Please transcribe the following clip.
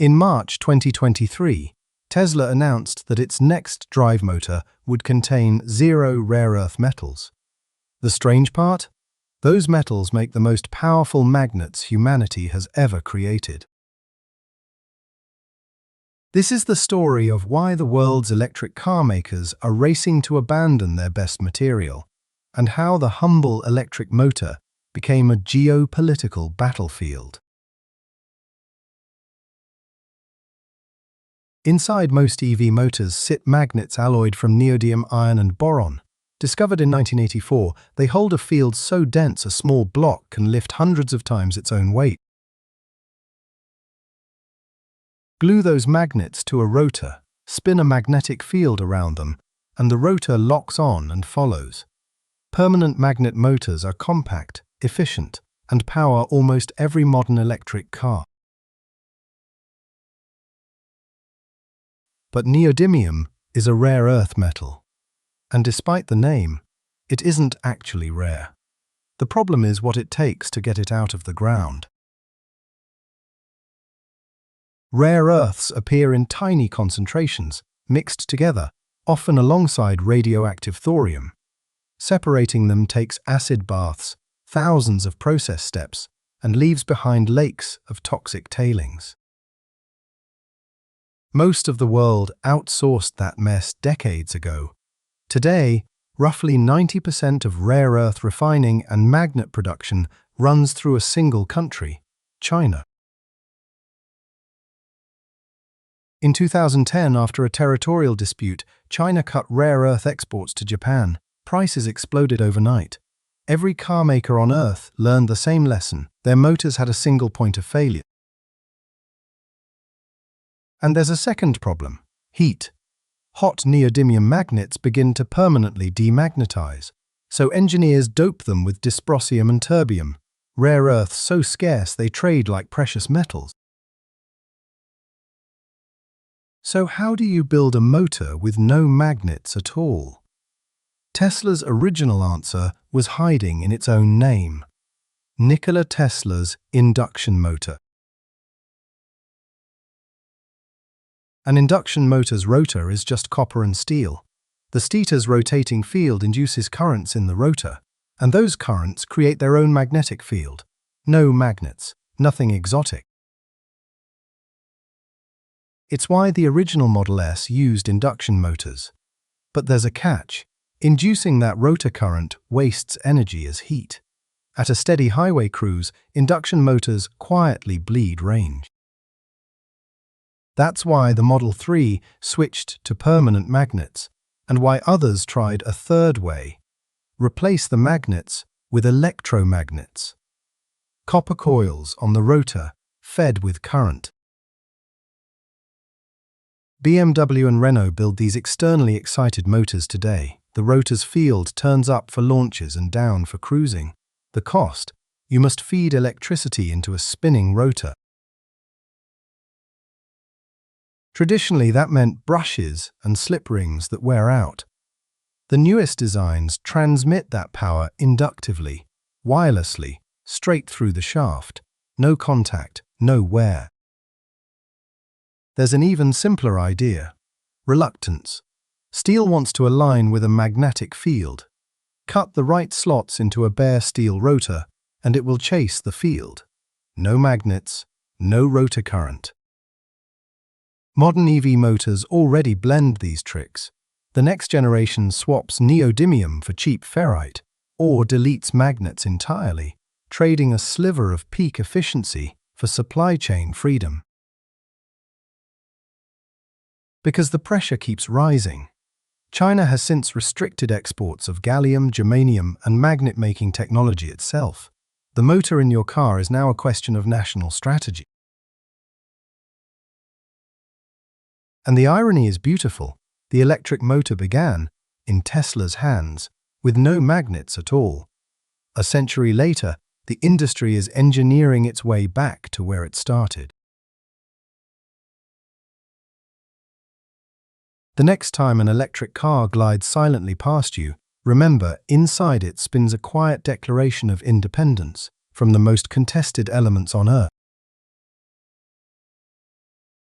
In March 2023, Tesla announced that its next drive motor would contain 0 rare earth metals. The strange part? Those metals make the most powerful magnets humanity has ever created. This is the story of why the world's electric car makers are racing to abandon their best material, and how the humble electric motor became a geopolitical battlefield. Inside most EV motors sit magnets alloyed from neodymium, iron and boron. Discovered in 1984, they hold a field so dense a small block can lift hundreds of times its own weight. Glue those magnets to a rotor, spin a magnetic field around them, and the rotor locks on and follows. Permanent magnet motors are compact, efficient, and power almost every modern electric car. But neodymium is a rare earth metal, and despite the name, it isn't actually rare. The problem is what it takes to get it out of the ground. Rare earths appear in tiny concentrations, mixed together, often alongside radioactive thorium. Separating them takes acid baths, thousands of process steps, and leaves behind lakes of toxic tailings. Most of the world outsourced that mess decades ago. Today, roughly 90% of rare earth refining and magnet production runs through a single country, China. In 2010, after a territorial dispute, China cut rare earth exports to Japan. Prices exploded overnight. Every car maker on Earth learned the same lesson. Their motors had a single point of failure. And there's a second problem: heat. Hot neodymium magnets begin to permanently demagnetize, so engineers dope them with dysprosium and terbium, rare earths so scarce they trade like precious metals. So how do you build a motor with no magnets at all? Tesla's original answer was hiding in its own name: Nikola Tesla's induction motor. An induction motor's rotor is just copper and steel. The stator's rotating field induces currents in the rotor, and those currents create their own magnetic field. No magnets, nothing exotic. It's why the original Model S used induction motors. But there's a catch. Inducing that rotor current wastes energy as heat. At a steady highway cruise, induction motors quietly bleed range. That's why the Model 3 switched to permanent magnets, and why others tried a third way: replace the magnets with electromagnets. Copper coils on the rotor, fed with current. BMW and Renault build these externally excited motors today. The rotor's field turns up for launches and down for cruising. The cost? You must feed electricity into a spinning rotor. Traditionally, that meant brushes and slip rings that wear out. The newest designs transmit that power inductively, wirelessly, straight through the shaft. No contact, no wear. There's an even simpler idea: reluctance. Steel wants to align with a magnetic field. Cut the right slots into a bare steel rotor, and it will chase the field. No magnets, no rotor current. Modern EV motors already blend these tricks. The next generation swaps neodymium for cheap ferrite, or deletes magnets entirely, trading a sliver of peak efficiency for supply chain freedom. Because the pressure keeps rising. China has since restricted exports of gallium, germanium, and magnet-making technology itself. The motor in your car is now a question of national strategy. And the irony is beautiful. The electric motor began, in Tesla's hands, with no magnets at all. A century later, the industry is engineering its way back to where it started. The next time an electric car glides silently past you, remember, inside it spins a quiet declaration of independence from the most contested elements on Earth.